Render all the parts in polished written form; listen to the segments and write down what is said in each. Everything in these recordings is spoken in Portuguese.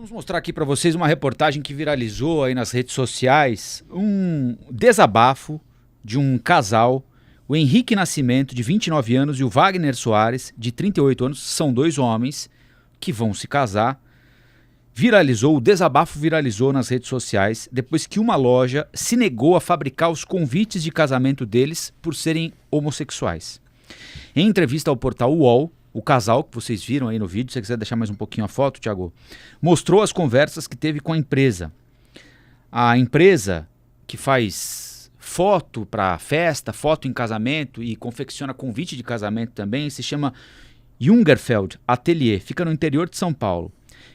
Vamos mostrar aqui para vocês uma reportagem que viralizou aí nas redes sociais, um desabafo de um casal, o Henrique Nascimento, de 29 anos, e o Wagner Soares, de 38 anos, são dois homens que vão se casar. O desabafo viralizou nas redes sociais depois que uma loja se negou a fabricar os convites de casamento deles por serem homossexuais. Em entrevista ao portal UOL, o casal, que vocês viram aí no vídeo, se você quiser deixar mais um pouquinho a foto, Thiago, mostrou as conversas que teve com a empresa. A empresa que faz foto para festa, foto em casamento e confecciona convite de casamento também, se chama Jungerfeld Atelier, fica no interior de São Paulo.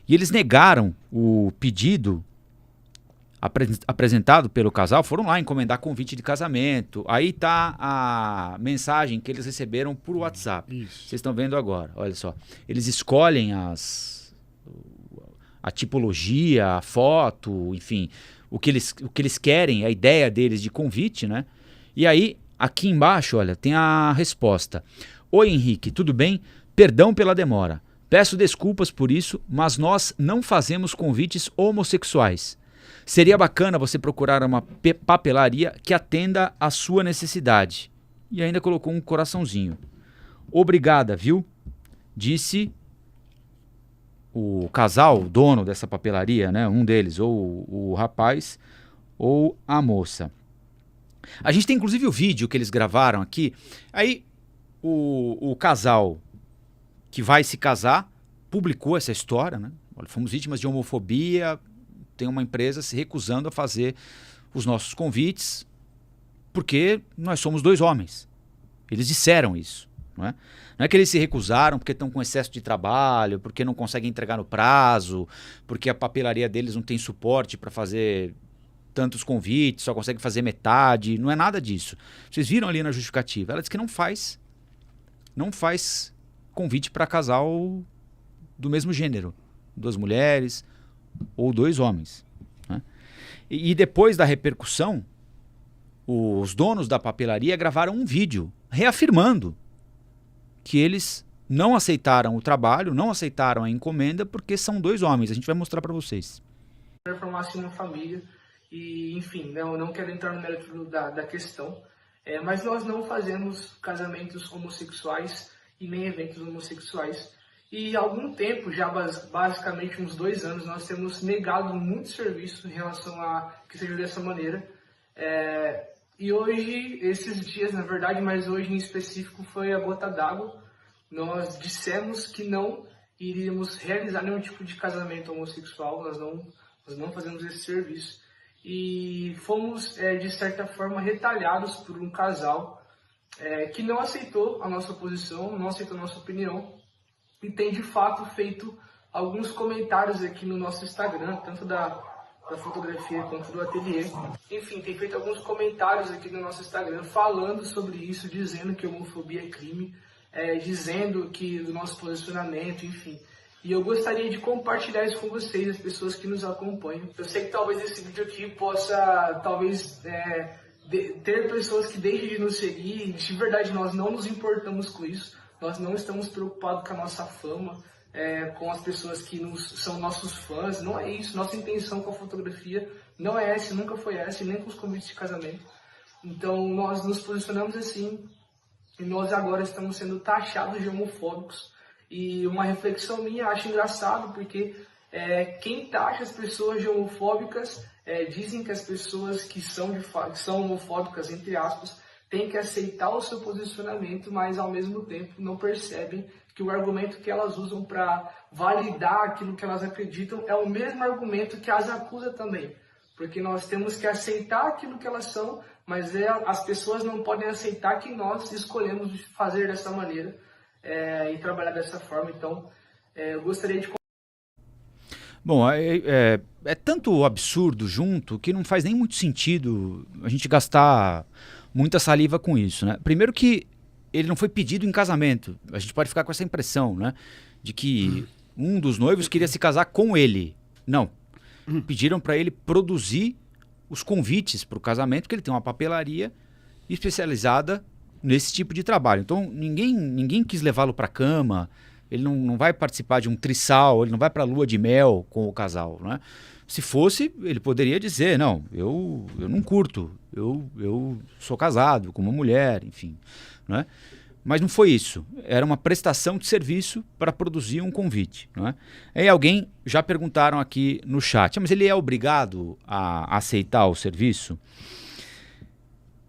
E eles negaram o pedido apresentado pelo casal, foram lá encomendar convite de casamento. Aí tá a mensagem que eles receberam por WhatsApp. Isso. Vocês estão vendo agora, olha só. Eles escolhem a tipologia, a foto, enfim, o que eles querem, a ideia deles de convite, né? E aí, aqui embaixo, olha, tem a resposta. Oi, Henrique, tudo bem? Perdão pela demora. Peço desculpas por isso, mas nós não fazemos convites homossexuais. Seria bacana você procurar uma papelaria que atenda à sua necessidade. E ainda colocou um coraçãozinho. Obrigada, viu? Disse o casal, o dono dessa papelaria, né? Um deles, ou o rapaz ou a moça. A gente tem inclusive o vídeo que eles gravaram aqui. Aí o casal que vai se casar publicou essa história, né? Olha, fomos vítimas de homofobia. Tem uma empresa se recusando a fazer os nossos convites porque nós somos dois homens. Eles disseram isso. Não é que eles se recusaram porque estão com excesso de trabalho, porque não conseguem entregar no prazo, porque a papelaria deles não tem suporte para fazer tantos convites, só consegue fazer metade. Não é nada disso. Vocês viram ali na justificativa. Ela diz que não faz convite para casal do mesmo gênero. Duas mulheres ou dois homens. Né? E depois da repercussão, os donos da papelaria gravaram um vídeo reafirmando que eles não aceitaram o trabalho, não aceitaram a encomenda porque são dois homens. A gente vai mostrar para vocês. Formar-se uma família e, enfim, não quero entrar no mérito da questão, mas nós não fazemos casamentos homossexuais e nem eventos homossexuais. E há algum tempo, já basicamente uns 2 anos, nós temos negado muito serviço em relação a que seja dessa maneira. E hoje, esses dias, na verdade, mas hoje em específico foi a gota d'água. Nós dissemos que não iríamos realizar nenhum tipo de casamento homossexual, nós não fazemos esse serviço. E fomos, de certa forma, retalhados por um casal que não aceitou a nossa posição, não aceitou a nossa opinião, e tem de fato feito alguns comentários aqui no nosso Instagram, tanto da fotografia quanto do ateliê. Enfim, tem feito alguns comentários aqui no nosso Instagram falando sobre isso, dizendo que homofobia é crime, dizendo que o nosso posicionamento, enfim. E eu gostaria de compartilhar isso com vocês, as pessoas que nos acompanham. Eu sei que talvez esse vídeo aqui possa, ter pessoas que deixem de nos seguir. De verdade, nós não nos importamos com isso. Nós não estamos preocupados com a nossa fama, com as pessoas que são nossos fãs. Não é isso. Nossa intenção com a fotografia não é essa, nunca foi essa, nem com os convites de casamento. Então, nós nos posicionamos assim e nós agora estamos sendo taxados de homofóbicos. E uma reflexão minha, acho engraçado, porque quem taxa as pessoas de homofóbicas, dizem que as pessoas que são homofóbicas, entre aspas, têm que aceitar o seu posicionamento, mas ao mesmo tempo não percebem que o argumento que elas usam para validar aquilo que elas acreditam é o mesmo argumento que as acusa também. Porque nós temos que aceitar aquilo que elas são, mas as pessoas não podem aceitar que nós escolhemos fazer dessa maneira e trabalhar dessa forma. Então, eu gostaria de... Bom, é tanto absurdo junto que não faz nem muito sentido a gente gastar muita saliva com isso, né? Primeiro que ele não foi pedido em casamento. A gente pode ficar com essa impressão, né? De que um dos noivos queria se casar com ele. Não. Pediram para ele produzir os convites para o casamento, porque ele tem uma papelaria especializada nesse tipo de trabalho. Então, ninguém quis levá-lo para a cama, Ele não vai participar de um trisal, ele não vai para a lua de mel com o casal, não é? Se fosse, ele poderia dizer, não, eu não curto, eu sou casado com uma mulher, enfim, não é? Mas não foi isso. Era uma prestação de serviço para produzir um convite. Não é? Aí alguém já perguntaram aqui no chat, mas ele é obrigado a aceitar o serviço?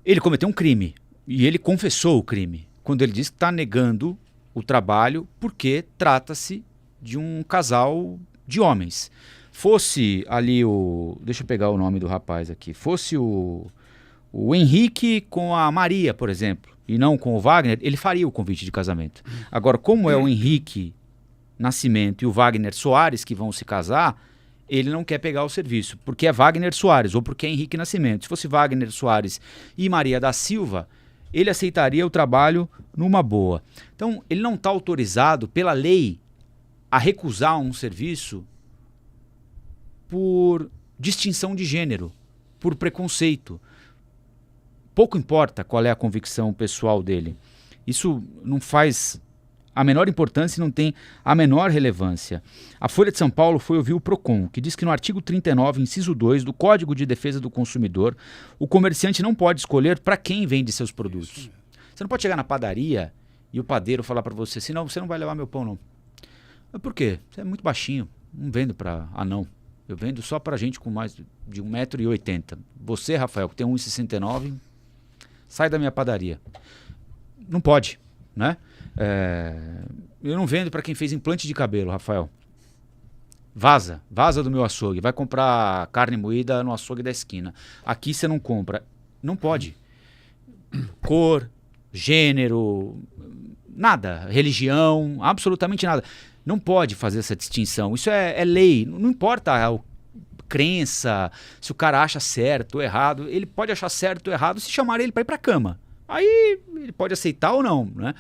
Ele cometeu um crime e ele confessou o crime quando ele diz que está negando o trabalho porque trata-se de um casal de homens. Fosse ali deixa eu pegar o nome do rapaz aqui. Fosse o Henrique com a Maria, por exemplo, e não com o Wagner, ele faria o convite de casamento. Agora, como é o Henrique Nascimento e o Wagner Soares que vão se casar, ele não quer pegar o serviço, porque é Wagner Soares ou porque é Henrique Nascimento. Se fosse Wagner Soares e Maria da Silva, ele aceitaria o trabalho numa boa. Então, ele não está autorizado pela lei a recusar um serviço por distinção de gênero, por preconceito. Pouco importa qual é a convicção pessoal dele. Isso não faz a menor importância e não tem a menor relevância. A Folha de São Paulo foi ouvir o PROCON, que diz que no artigo 39, inciso 2 do Código de Defesa do Consumidor, o comerciante não pode escolher para quem vende seus produtos. Você não pode chegar na padaria e o padeiro falar para você assim, não, você não vai levar meu pão não. Mas por quê? Você é muito baixinho, não vendo para anão. Eu vendo só para gente com mais de 1,80 m. Você, Rafael, que tem 1,69 m, sai da minha padaria. Não pode, né? Eu não vendo para quem fez implante de cabelo, Rafael. Vaza do meu açougue. Vai comprar carne moída no açougue da esquina. Aqui você não compra. Não pode. Cor, gênero, nada. Religião, absolutamente nada. Não pode fazer essa distinção. Isso é lei. Não importa a crença, se o cara acha certo ou errado. Ele pode achar certo ou errado se chamar ele para ir para a cama. Aí ele pode aceitar ou não, né?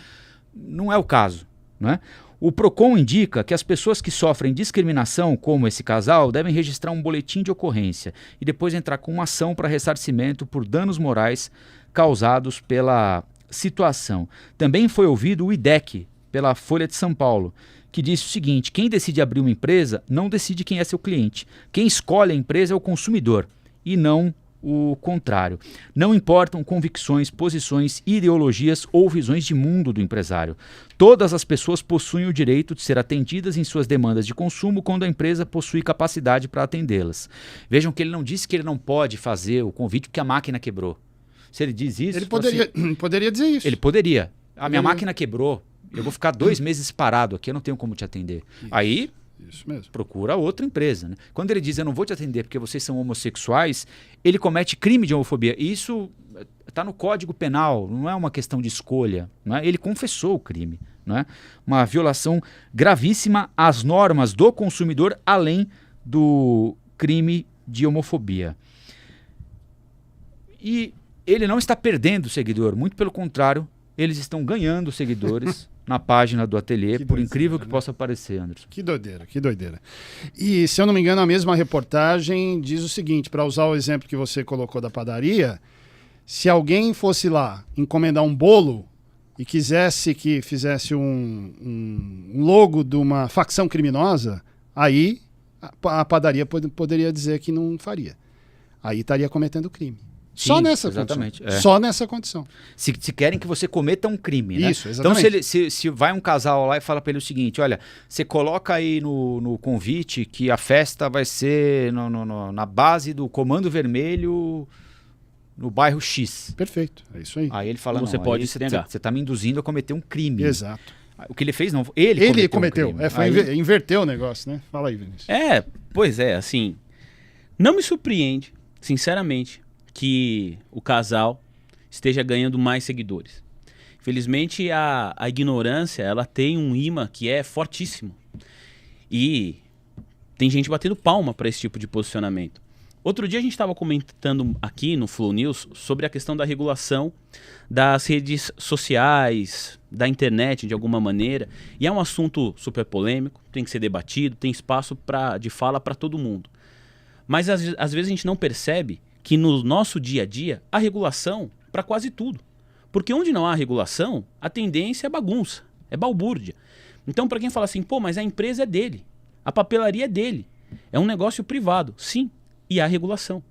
Não é o caso, né? O PROCON indica que as pessoas que sofrem discriminação, como esse casal, devem registrar um boletim de ocorrência e depois entrar com uma ação para ressarcimento por danos morais causados pela situação. Também foi ouvido o IDEC, pela Folha de São Paulo, que disse o seguinte: quem decide abrir uma empresa não decide quem é seu cliente. Quem escolhe a empresa é o consumidor e não o contrário. Não importam convicções, posições, ideologias ou visões de mundo do empresário. Todas as pessoas possuem o direito de ser atendidas em suas demandas de consumo quando a empresa possui capacidade para atendê-las. Vejam que ele não disse que ele não pode fazer o convite porque a máquina quebrou. Se ele diz isso... Ele poderia dizer isso. Ele poderia. A minha máquina quebrou. Eu vou ficar 2 meses parado aqui, eu não tenho como te atender. Isso. Aí... Isso mesmo. Procura outra empresa, né? Quando ele diz eu não vou te atender porque vocês são homossexuais, ele comete crime de homofobia. E isso está no Código Penal, não é uma questão de escolha, não é? Ele confessou o crime, não é? Uma violação gravíssima às normas do consumidor, além do crime de homofobia. E ele não está perdendo seguidor, muito pelo contrário, eles estão ganhando seguidores na página do Ateliê, por incrível que possa parecer, Anderson. Que doideira, que doideira. E, se eu não me engano, a mesma reportagem diz o seguinte, para usar o exemplo que você colocou da padaria, se alguém fosse lá encomendar um bolo e quisesse que fizesse um logo de uma facção criminosa, aí a padaria poderia dizer que não faria. Aí estaria cometendo crime. Sim, só nessa exatamente, condição. Só nessa condição. Se querem que você cometa um crime, né? Isso, exatamente. Então, se vai um casal lá e fala para ele o seguinte, olha, você coloca aí no convite que a festa vai ser na base do Comando Vermelho no bairro X. Perfeito, é isso aí. Aí ele fala, você pode se negar. Você está me induzindo a cometer um crime. Exato. O que ele fez, não. Ele cometeu. Um crime. Inverteu o negócio, né? Fala aí, Vinícius. Pois é, assim, não me surpreende, sinceramente, que o casal esteja ganhando mais seguidores. Infelizmente, a ignorância, ela tem um imã que é fortíssimo. E tem gente batendo palma para esse tipo de posicionamento. Outro dia a gente estava comentando aqui no Flow News sobre a questão da regulação das redes sociais, da internet de alguma maneira. E é um assunto super polêmico, tem que ser debatido, tem espaço de fala para todo mundo. Mas às vezes a gente não percebe que no nosso dia a dia há regulação para quase tudo. Porque onde não há regulação, a tendência é bagunça, é balbúrdia. Então, para quem fala assim, pô, mas a empresa é dele, a papelaria é dele, é um negócio privado. Sim, e há regulação.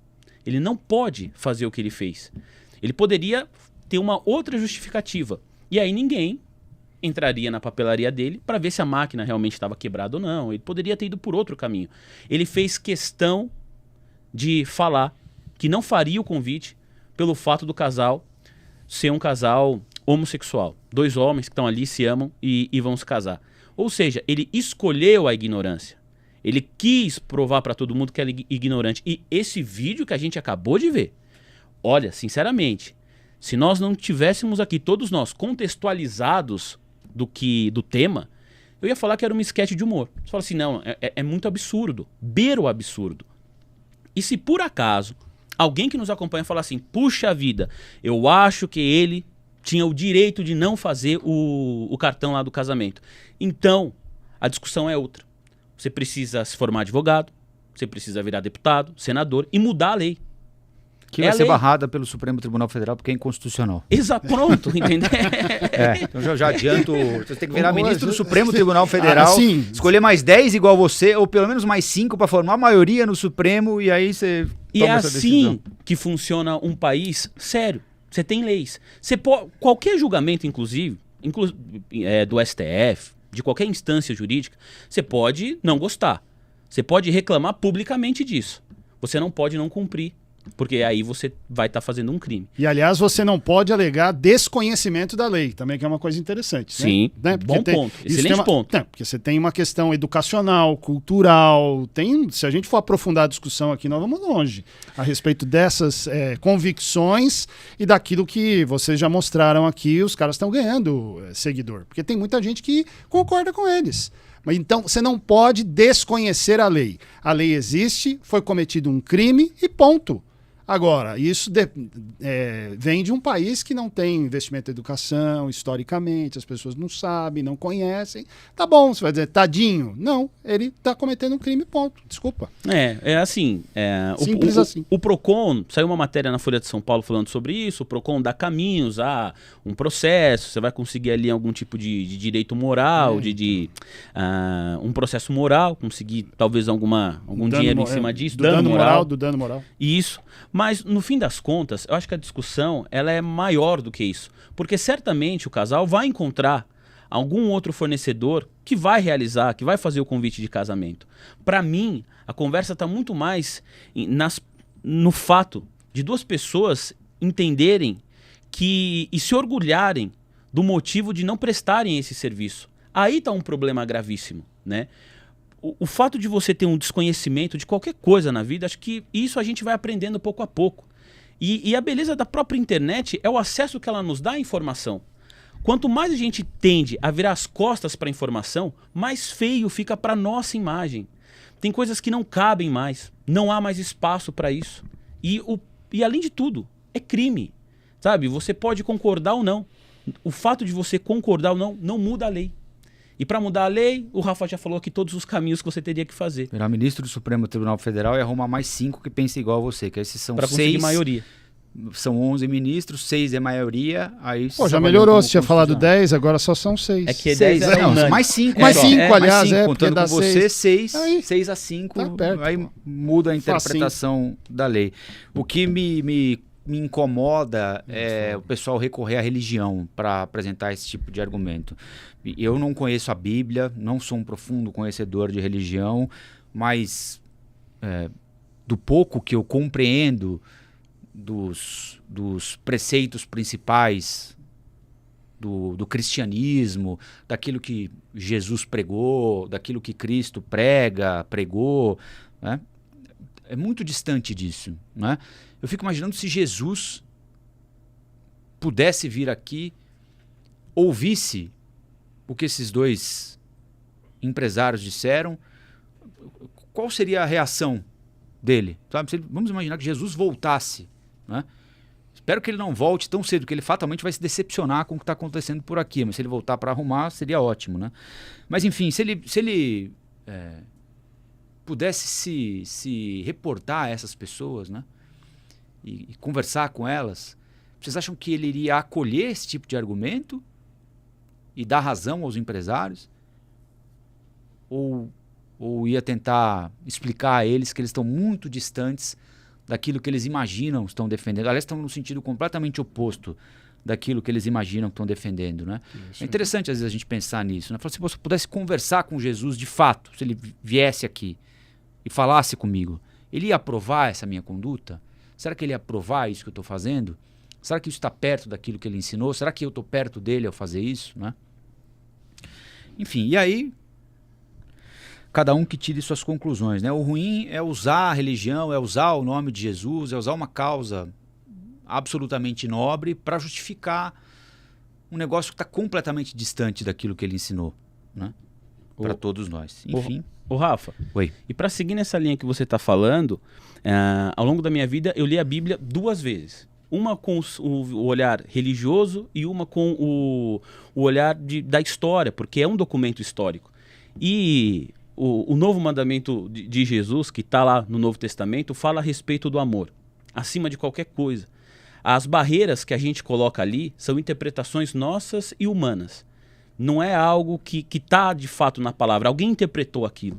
Ele não pode fazer o que ele fez. Ele poderia ter uma outra justificativa. E aí ninguém entraria na papelaria dele para ver se a máquina realmente estava quebrada ou não. Ele poderia ter ido por outro caminho. Ele fez questão de falar que não faria o convite pelo fato do casal ser um casal homossexual. 2 homens que estão ali, se amam e vão se casar. Ou seja, ele escolheu a ignorância. Ele quis provar para todo mundo que era ignorante. E esse vídeo que a gente acabou de ver, olha, sinceramente, se nós não tivéssemos aqui, todos nós, contextualizados do tema, eu ia falar que era uma esquete de humor. Você fala assim, não, é muito absurdo, beira o absurdo. E se por acaso alguém que nos acompanha falar assim, puxa vida, eu acho que ele tinha o direito de não fazer o cartão lá do casamento. Então, a discussão é outra. Você precisa se formar advogado, você precisa virar deputado, senador e mudar a lei. Que vai ser barrada pelo Supremo Tribunal Federal porque é inconstitucional. Exato, pronto, entendeu? Então já adianto, você tem que virar ministro do Supremo Tribunal Federal, escolher mais 10 igual você, ou pelo menos mais 5 para formar a maioria no Supremo, e aí você toma essa decisão. E é assim que funciona um país sério. Você tem leis. Qualquer julgamento, inclusive do STF, de qualquer instância jurídica, você pode não gostar. Você pode reclamar publicamente disso. Você não pode não cumprir. Porque aí você vai estar fazendo um crime. E, aliás, você não pode alegar desconhecimento da lei, também, que é uma coisa interessante. Sim, né? Bom ponto, excelente ponto. Porque você tem uma questão educacional, cultural, se a gente for aprofundar a discussão aqui, nós vamos longe a respeito dessas convicções e daquilo que vocês já mostraram aqui, os caras estão ganhando seguidor. Porque tem muita gente que concorda com eles. Mas então você não pode desconhecer a lei. A lei existe, foi cometido um crime e ponto. Agora, isso vem de um país que não tem investimento em educação, historicamente, as pessoas não sabem, não conhecem. Tá bom, você vai dizer, tadinho. Não, ele está cometendo um crime, ponto. Desculpa. Assim. Simples assim. O PROCON, saiu uma matéria na Folha de São Paulo falando sobre isso, o PROCON dá caminhos a um processo, você vai conseguir ali algum tipo de direito moral, um processo moral, conseguir talvez algum dinheiro em cima disso, do dano moral. Isso. Mas, no fim das contas, eu acho que a discussão ela é maior do que isso. Porque certamente o casal vai encontrar algum outro fornecedor que vai realizar, que vai fazer o convite de casamento. Para mim, a conversa está muito mais no fato de 2 pessoas entenderem e se orgulharem do motivo de não prestarem esse serviço. Aí está um problema gravíssimo, né? O fato de você ter um desconhecimento de qualquer coisa na vida, acho que isso a gente vai aprendendo pouco a pouco. E a beleza da própria internet é o acesso que ela nos dá à informação. Quanto mais a gente tende a virar as costas para a informação, mais feio fica para a nossa imagem. Tem coisas que não cabem mais, não há mais espaço para isso. E além de tudo, é crime. Sabe? Você pode concordar ou não. O fato de você concordar ou não muda a lei. E para mudar a lei, o Rafa já falou aqui todos os caminhos que você teria que fazer. Virar ministro do Supremo Tribunal Federal e arrumar mais 5 que pensem igual a você, que esses são 6. Para conseguir maioria. São 11 ministros, 6 é maioria. Aí já melhorou, você tinha falado 10, agora só são 6. É que 10 é não, mais 5. Mais 5, aliás, contando com você, 6 a 5, tá perto, aí muda a interpretação da lei. O que me incomoda o pessoal recorrer à religião para apresentar esse tipo de argumento. Eu não conheço a Bíblia, não sou um profundo conhecedor de religião, mas do pouco que eu compreendo dos preceitos principais do cristianismo, daquilo que Jesus pregou, daquilo que Cristo pregou, né? É muito distante disso, né? Eu fico imaginando se Jesus pudesse vir aqui, ouvisse o que esses 2 empresários disseram, qual seria a reação dele? Sabe? Vamos imaginar que Jesus voltasse, né? Espero que ele não volte tão cedo, porque ele fatalmente vai se decepcionar com o que está acontecendo por aqui, mas se ele voltar para arrumar, seria ótimo, né? Mas enfim, se ele pudesse se reportar a essas pessoas, né? E conversar com elas, vocês acham que ele iria acolher esse tipo de argumento e dar razão aos empresários? ou ia tentar explicar a eles que eles estão muito distantes daquilo que eles imaginam estão defendendo. Aliás, estão no sentido completamente oposto daquilo que eles imaginam que estão defendendo, né? É interessante, às vezes, a gente pensar nisso, né? Se você pudesse conversar com Jesus de fato, se ele viesse aqui e falasse comigo, ele ia aprovar essa minha conduta? Será que ele ia aprovar isso que eu estou fazendo? Será que isso está perto daquilo que ele ensinou? Será que eu estou perto dele ao fazer isso, né? Enfim, e aí cada um que tire suas conclusões, né? O ruim é usar a religião, é usar o nome de Jesus, é usar uma causa absolutamente nobre para justificar um negócio que está completamente distante daquilo que ele ensinou, né? Para todos nós. Enfim. Ô Rafa, Oi. E para seguir nessa linha que você está falando, ao longo da minha vida eu li a Bíblia 2 vezes. Uma com o olhar religioso e uma com o olhar da história, porque é um documento histórico. E o novo mandamento de Jesus, que está lá no Novo Testamento, fala a respeito do amor, acima de qualquer coisa. As barreiras que a gente coloca ali são interpretações nossas e humanas. Não é algo que está de fato na palavra. Alguém interpretou aquilo.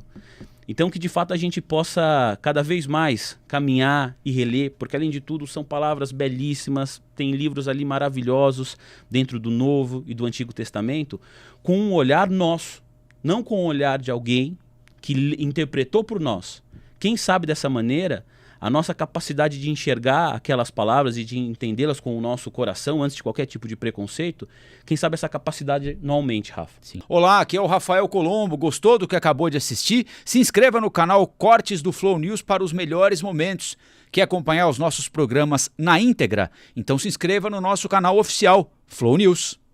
Então que de fato a gente possa cada vez mais caminhar e reler, porque além de tudo são palavras belíssimas, tem livros ali maravilhosos dentro do Novo e do Antigo Testamento, com um olhar nosso, não com o olhar de alguém que interpretou por nós. Quem sabe dessa maneira, a nossa capacidade de enxergar aquelas palavras e de entendê-las com o nosso coração antes de qualquer tipo de preconceito, quem sabe essa capacidade não aumente, Rafa. Sim. Olá, aqui é o Rafael Colombo. Gostou do que acabou de assistir? Se inscreva no canal Cortes do Flow News para os melhores momentos. Quer acompanhar os nossos programas na íntegra? Então se inscreva no nosso canal oficial Flow News.